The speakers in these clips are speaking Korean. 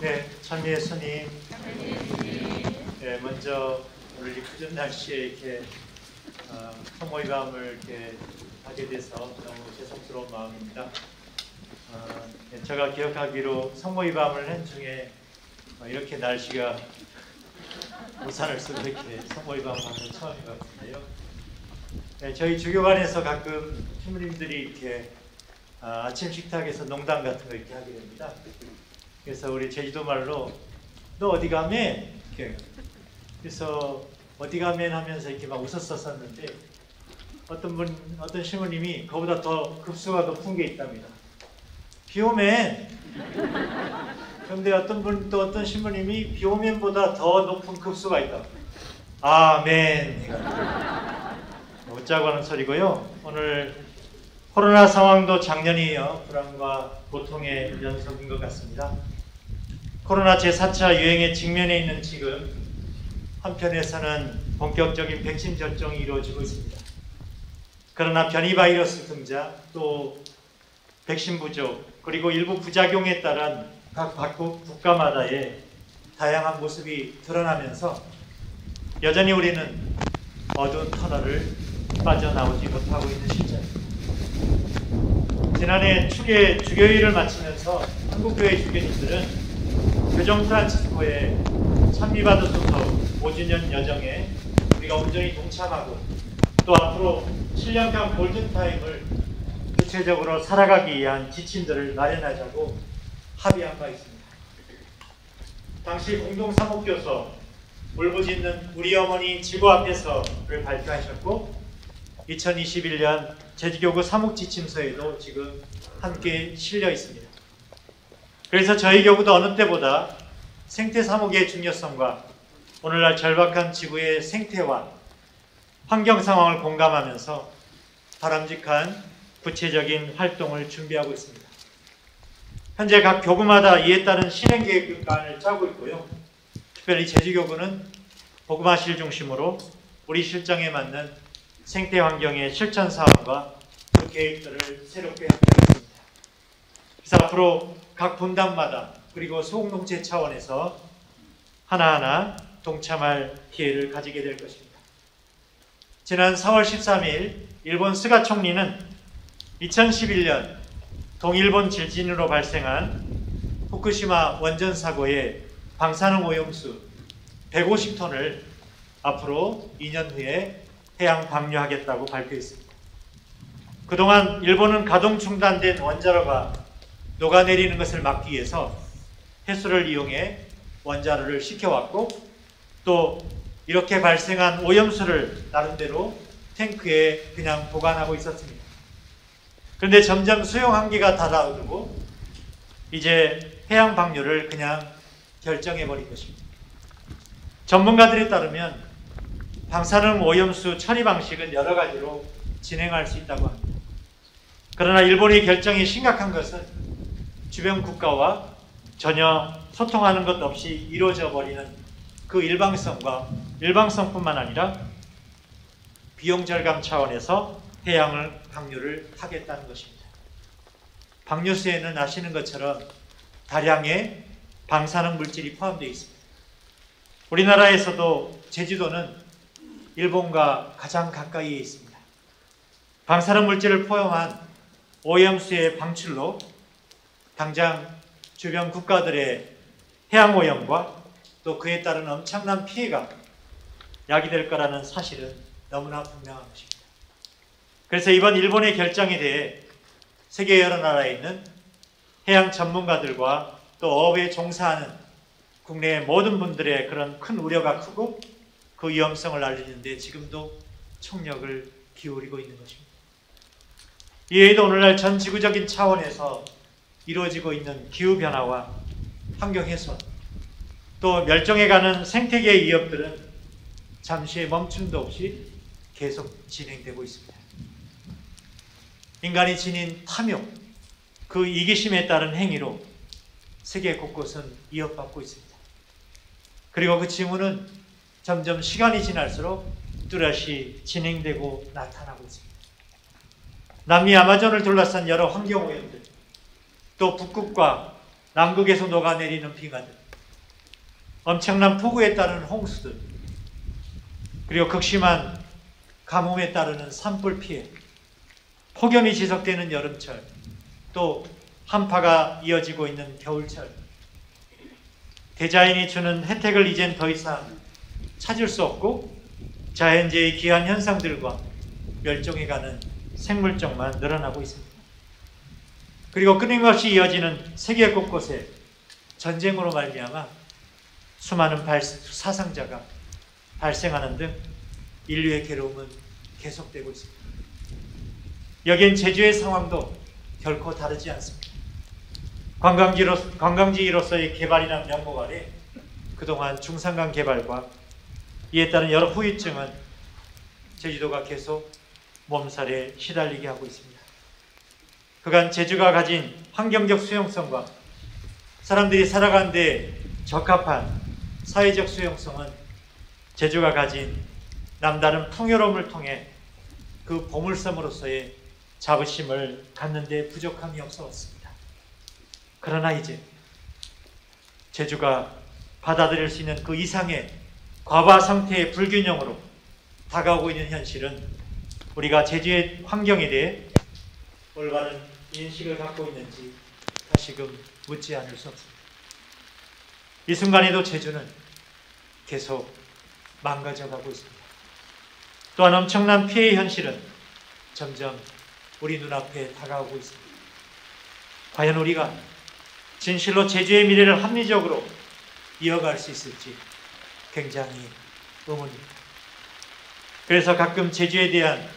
네, 찬미 예수님. 네, 먼저 오늘 이 푸른 날씨에 이렇게 성모의 밤을 이렇게 하게 돼서 너무 죄송스러운 마음입니다. 네, 제가 기억하기로 성모의 밤을 한 중에 이렇게 날씨가 우산을 쓰고 이렇게 성모의 밤을 하는 건 처음인 것 같은데요. 네, 저희 주교관에서 가끔 신부님들이 이렇게 아침 식탁에서 농담 같은 거 이렇게 하게 됩니다. 그래서 우리 제주도 말로 너 어디 가면? 이렇게. 그래서 어디 가면 하면서 이렇게 막 웃었었는데 어떤 신부님이 그보다 더 급수가 높은 게 있답니다. 비 오면. 그런데 어떤 신부님이 비 오면보다 더 높은 급수가 있다. 아멘. 웃자고 하는 소리고요. 오늘 코로나 상황도 작년이 불안과 고통의 연속인 것 같습니다. 코로나 제4차 유행에 직면해 있는 지금 한편에서는 본격적인 백신 접종이 이루어지고 있습니다. 그러나 변이 바이러스 등장, 또 백신 부족, 그리고 일부 부작용에 따른 각 국가마다의 다양한 모습이 드러나면서 여전히 우리는 어두운 터널을 빠져나오지 못하고 있는 시점입니다. 지난해 축의 주교일을 마치면서 한국교회 주교님들은 교정 프란치스코의 찬미받으소서 5주년 여정에 우리가 온전히 동참하고 또 앞으로 7년간 골든타임을 구체적으로 살아가기 위한 지침들을 마련하자고 합의한 바 있습니다. 당시 공동사목교서 울부짖는 우리 어머니 지구 앞에서를 발표하셨고 2021년 제주교구 사목지침서에도 지금 함께 실려 있습니다. 그래서 저희 교구도 어느 때보다 생태사목의 중요성과 오늘날 절박한 지구의 생태와 환경 상황을 공감하면서 바람직한 구체적인 활동을 준비하고 있습니다. 현재 각 교구마다 이에 따른 실행 계획을 짜고 있고요. 특별히 제주교구는 복음화실 중심으로 우리 실정에 맞는 생태 환경의 실천 사항과 그 계획들을 새롭게 합의했습니다. 그래서 앞으로 각 분당마다 그리고 소공동체 차원에서 하나하나 동참할 기회를 가지게 될 것입니다. 지난 4월 13일 일본 스가 총리는 2011년 동일본 지진으로 발생한 후쿠시마 원전 사고의 방사능 오염수 150톤을 앞으로 2년 후에 해양 방류하겠다고 발표했습니다. 그동안 일본은 가동 중단된 원자로가 녹아내리는 것을 막기 위해서 해수를 이용해 원자로를 식혀왔고 또 이렇게 발생한 오염수를 나름대로 탱크에 그냥 보관하고 있었습니다. 그런데 점점 수용 한계가 다가오고 이제 해양 방류를 그냥 결정해버린 것입니다. 전문가들에 따르면 방사능 오염수 처리 방식은 여러 가지로 진행할 수 있다고 합니다. 그러나 일본의 결정이 심각한 것은 주변 국가와 전혀 소통하는 것 없이 이루어져 버리는 그 일방성뿐만 아니라 비용 절감 차원에서 해양을 방류를 하겠다는 것입니다. 방류수에는 아시는 것처럼 다량의 방사능 물질이 포함되어 있습니다. 우리나라에서도 제주도는 일본과 가장 가까이에 있습니다. 방사능 물질을 포함한 오염수의 방출로 당장 주변 국가들의 해양 오염과 또 그에 따른 엄청난 피해가 야기될 거라는 사실은 너무나 분명한 것입니다. 그래서 이번 일본의 결정에 대해 세계 여러 나라에 있는 해양 전문가들과 또 어업에 종사하는 국내의 모든 분들의 그런 큰 우려가 크고 그 위험성을 알리는데 지금도 총력을 기울이고 있는 것입니다. 이외에도 오늘날 전 지구적인 차원에서 이루어지고 있는 기후변화와 환경훼손 또 멸종해가는 생태계의 위협들은 잠시의 멈춤도 없이 계속 진행되고 있습니다. 인간이 지닌 탐욕, 그 이기심에 따른 행위로 세계 곳곳은 위협받고 있습니다. 그리고 그 징후는 점점 시간이 지날수록 뚜렷이 진행되고 나타나고 있습니다. 남미 아마존을 둘러싼 여러 환경오염들, 또 북극과 남극에서 녹아내리는 빙하들, 엄청난 폭우에 따르는 홍수들, 그리고 극심한 가뭄에 따르는 산불 피해, 폭염이 지속되는 여름철, 또 한파가 이어지고 있는 겨울철, 대자연이 주는 혜택을 이젠 더 이상 찾을 수 없고 자연재해의 기한 현상들과 멸종해가는 생물종만 늘어나고 있습니다. 그리고 끊임없이 이어지는 세계 곳곳에 전쟁으로 말미암아 수많은 사상자가 발생하는 등 인류의 괴로움은 계속되고 있습니다. 여기엔 제주의 상황도 결코 다르지 않습니다. 관광지로서의 개발이란 명목 아래 그동안 중산간 개발과 이에 따른 여러 후유증은 제주도가 계속 몸살에 시달리게 하고 있습니다. 그간 제주가 가진 환경적 수용성과 사람들이 살아가는 데 적합한 사회적 수용성은 제주가 가진 남다른 풍요로움을 통해 그 보물섬으로서의 자부심을 갖는 데 부족함이 없어왔습니다. 그러나 이제 제주가 받아들일 수 있는 그 이상의 과바 상태의 불균형으로 다가오고 있는 현실은 우리가 제주의 환경에 대해 올바른 인식을 갖고 있는지 다시금 묻지 않을 수 없습니다. 이 순간에도 제주는 계속 망가져가고 있습니다. 또한 엄청난 피해의 현실은 점점 우리 눈앞에 다가오고 있습니다. 과연 우리가 진실로 제주의 미래를 합리적으로 이어갈 수 있을지 굉장히 의문입니다. 그래서 가끔 제주에 대한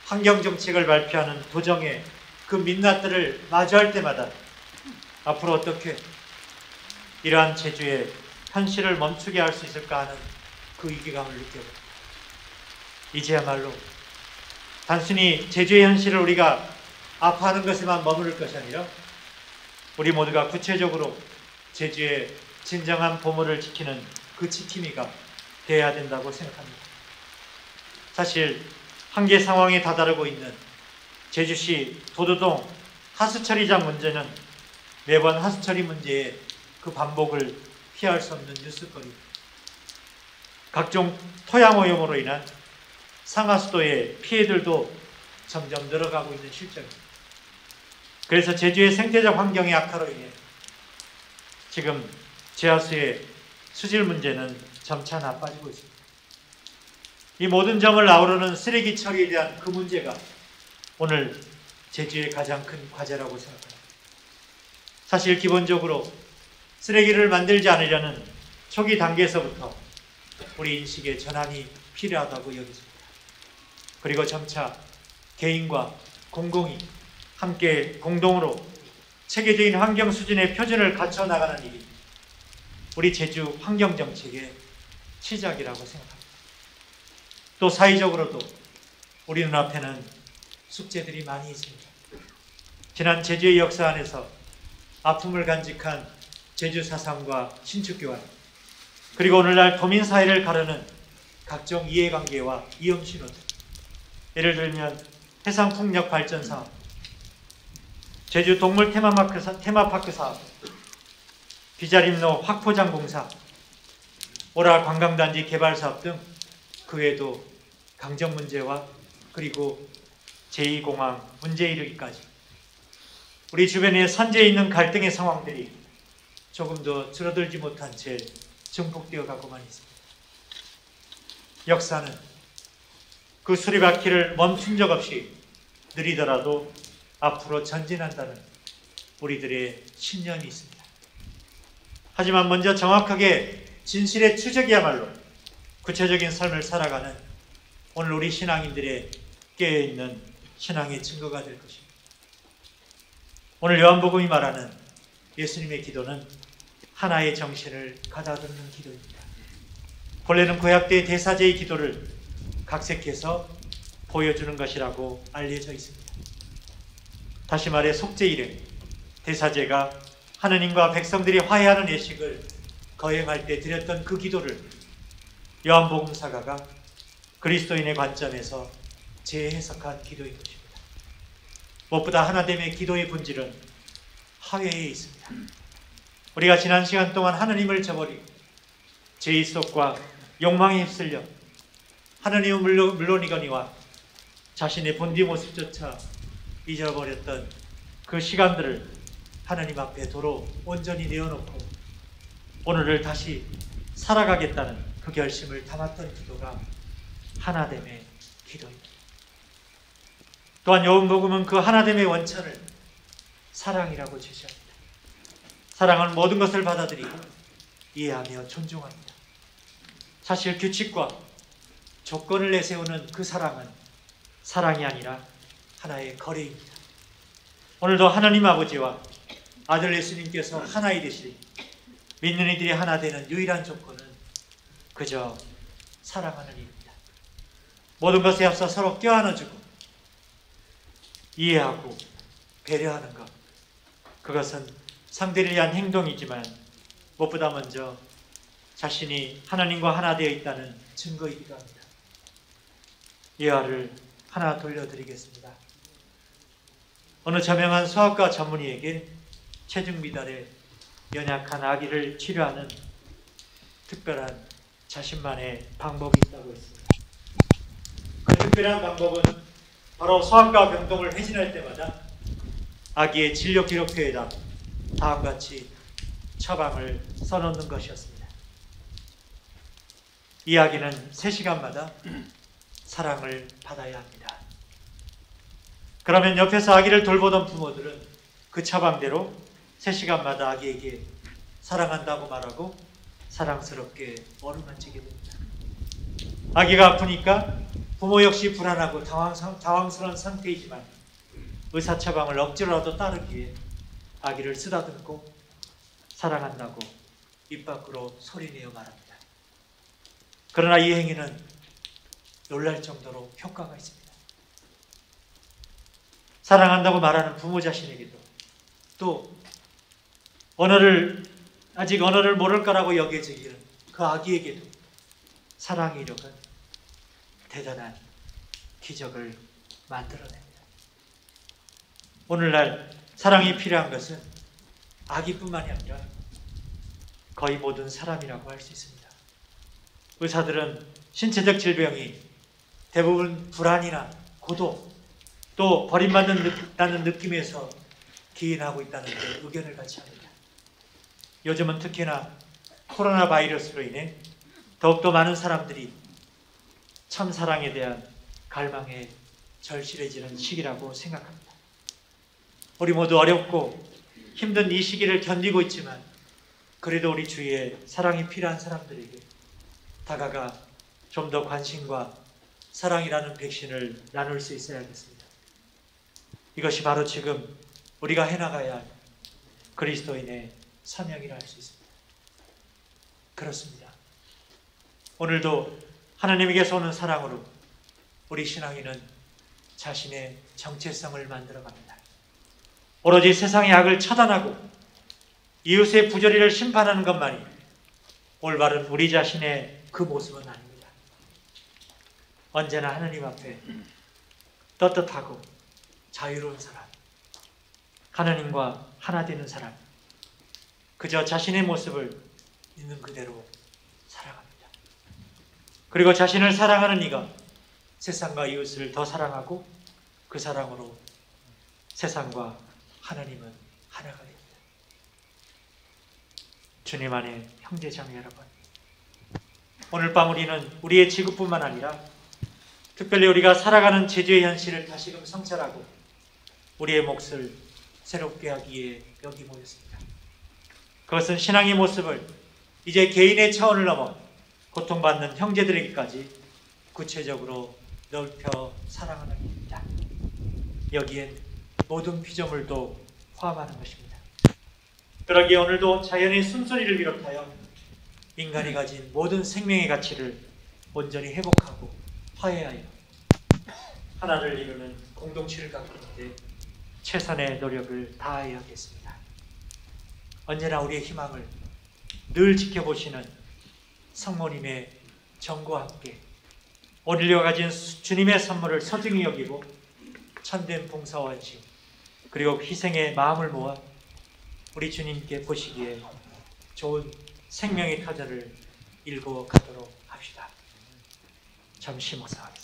환경정책을 발표하는 도정의 그 민낯들을 마주할 때마다 앞으로 어떻게 이러한 제주의 현실을 멈추게 할 수 있을까 하는 그 위기감을 느껴봅니다. 이제야말로 단순히 제주의 현실을 우리가 아파하는 것에만 머무를 것이 아니라 우리 모두가 구체적으로 제주의 진정한 보물을 지키는 그 지킴이가 되어야 된다고 생각합니다. 사실 한계 상황에 다다르고 있는 제주시 도두동 하수처리장 문제는 매번 하수처리 문제의 그 반복을 피할 수 없는 뉴스거리입니다. 각종 토양오염으로 인한 상하수도의 피해들도 점점 늘어가고 있는 실정입니다. 그래서 제주의 생태적 환경의 악화로 인해 지금 제하수의 수질 문제는 점차 나빠지고 있습니다. 이 모든 점을 아우르는 쓰레기 처리에 대한 그 문제가 오늘 제주의 가장 큰 과제라고 생각합니다. 사실 기본적으로 쓰레기를 만들지 않으려는 초기 단계에서부터 우리 인식의 전환이 필요하다고 여겨집니다. 그리고 점차 개인과 공공이 함께 공동으로 체계적인 환경 수준의 표준을 갖춰 나가는 일이 우리 제주 환경정책의 시작이라고 생각합니다. 또 사회적으로도 우리 눈앞에는 숙제들이 많이 있습니다. 지난 제주의 역사 안에서 아픔을 간직한 제주 사상과 신축교환, 그리고 오늘날 도민사회를 가르는 각종 이해관계와 이음신호들, 예를 들면 해상풍력 발전 사업, 제주 동물 테마파크 사업, 비자림로 확포장 공사, 오라 관광단지 개발 사업 등 그 외에도 강정 문제와 그리고 제2공항 문제에 이르기까지 우리 주변에 선재해 있는 갈등의 상황들이 조금 더 줄어들지 못한 채 증폭되어 가고만 있습니다. 역사는 그 수리바퀴를 멈춘 적 없이 느리더라도 앞으로 전진한다는 우리들의 신념이 있습니다. 하지만 먼저 정확하게 진실의 추적이야말로 구체적인 삶을 살아가는 오늘 우리 신앙인들의 깨어있는 신앙의 증거가 될 것입니다. 오늘 요한복음이 말하는 예수님의 기도는 하나의 정신을 가다듬는 기도입니다. 본래는 구약때 대사제의 기도를 각색해서 보여주는 것이라고 알려져 있습니다. 다시 말해 속죄일에 대사제가 하느님과 백성들이 화해하는 예식을 거행할 때 드렸던 그 기도를 요한복음 사가가 그리스도인의 관점에서 재해석한 기도인 것입니다. 무엇보다 하나됨의 기도의 본질은 화해에 있습니다. 우리가 지난 시간 동안 하느님을 저버리고 죄의 속과 욕망에 휩쓸려 하느님은 물론이거니와 자신의 본디 모습조차 잊어버렸던 그 시간들을 하느님 앞에 도로 온전히 내어놓고 오늘을 다시 살아가겠다는 그 결심을 담았던 기도가 하나됨의 기도입니다. 또한 요한복음은 그 하나됨의 원천을 사랑이라고 제시합니다. 사랑은 모든 것을 받아들이고 이해하며 존중합니다. 사실 규칙과 조건을 내세우는 그 사랑은 사랑이 아니라 하나의 거래입니다. 오늘도 하나님 아버지와 아들 예수님께서 하나이 되시리 믿는 이들이 하나 되는 유일한 조건은 그저 사랑하는 일입니다. 모든 것에 앞서 서로 껴안아주고 이해하고 배려하는 것, 그것은 상대를 위한 행동이지만 무엇보다 먼저 자신이 하나님과 하나 되어 있다는 증거이기도 합니다. 예화를 하나 돌려드리겠습니다. 어느 저명한 소아과 전문의에게 체중 미달에 연약한 아기를 치료하는 특별한 자신만의 방법이 있다고 했습니다. 그 특별한 방법은 바로 소아과 병동을 회진할 때마다 아기의 진료 기록표에다 다음과 같이 처방을 써놓는 것이었습니다. 이 아기는 3시간마다 사랑을 받아야 합니다. 그러면 옆에서 아기를 돌보던 부모들은 그 처방대로 3시간마다 아기에게 사랑한다고 말하고 사랑스럽게 어루만지게 됩니다. 아기가 아프니까 부모 역시 불안하고 당황스러운 상태이지만 의사 처방을 억지로라도 따르기에 아기를 쓰다듬고 사랑한다고 입 밖으로 소리내어 말합니다. 그러나 이 행위는 놀랄 정도로 효과가 있습니다. 사랑한다고 말하는 부모 자신에게도 또 아직 언어를 모를 거라고 여겨지기는 그 아기에게도 사랑의 이력은 대단한 기적을 만들어냅니다. 오늘날 사랑이 필요한 것은 아기뿐만이 아니라 거의 모든 사람이라고 할 수 있습니다. 의사들은 신체적 질병이 대부분 불안이나 고독 또 버림받는다는 느낌에서 기인하고 있다는 데 의견을 같이 합니다. 요즘은 특히나 코로나 바이러스로 인해 더욱더 많은 사람들이 참 사랑에 대한 갈망에 절실해지는 시기라고 생각합니다. 우리 모두 어렵고 힘든 이 시기를 견디고 있지만 그래도 우리 주위에 사랑이 필요한 사람들에게 다가가 좀 더 관심과 사랑이라는 백신을 나눌 수 있어야겠습니다. 이것이 바로 지금 우리가 해나가야 할 그리스도인의 사명이라 할 수 있습니다. 그렇습니다. 오늘도 하나님에게서 오는 사랑으로 우리 신앙인은 자신의 정체성을 만들어갑니다. 오로지 세상의 악을 처단하고 이웃의 부조리를 심판하는 것만이 올바른 우리 자신의 그 모습은 아닙니다. 언제나 하나님 앞에 떳떳하고 자유로운 사람, 하나님과 하나 되는 사람, 그저 자신의 모습을 있는 그대로 살아갑니다. 그리고 자신을 사랑하는 이가 세상과 이웃을 더 사랑하고 그 사랑으로 세상과 하나님은 하나가 됩니다. 주님 안에 형제자매 여러분, 오늘 밤 우리는 우리의 지구뿐만 아니라 특별히 우리가 살아가는 제주의 현실을 다시금 성찰하고 우리의 몫을 새롭게 하기에 여기 모였습니다. 그것은 신앙의 모습을 이제 개인의 차원을 넘어 고통받는 형제들에게까지 구체적으로 넓혀 사랑하는 일입니다. 여기엔 모든 피조물도 포함하는 것입니다. 그러기에 오늘도 자연의 순소리를 비롯하여 인간이 가진 모든 생명의 가치를 온전히 회복하고 화해하여 하나를 이루는 공동체를 갖는 데 최선의 노력을 다해야겠습니다. 언제나 우리의 희망을 늘 지켜보시는 성모님의 정과 함께 오늘과 가진 주님의 선물을 소중히 여기고 참된 봉사원심 그리고 희생의 마음을 모아 우리 주님께 보시기에 좋은 생명의 타자를 읽어 가도록 합시다. 잠시 묵상하겠습니다.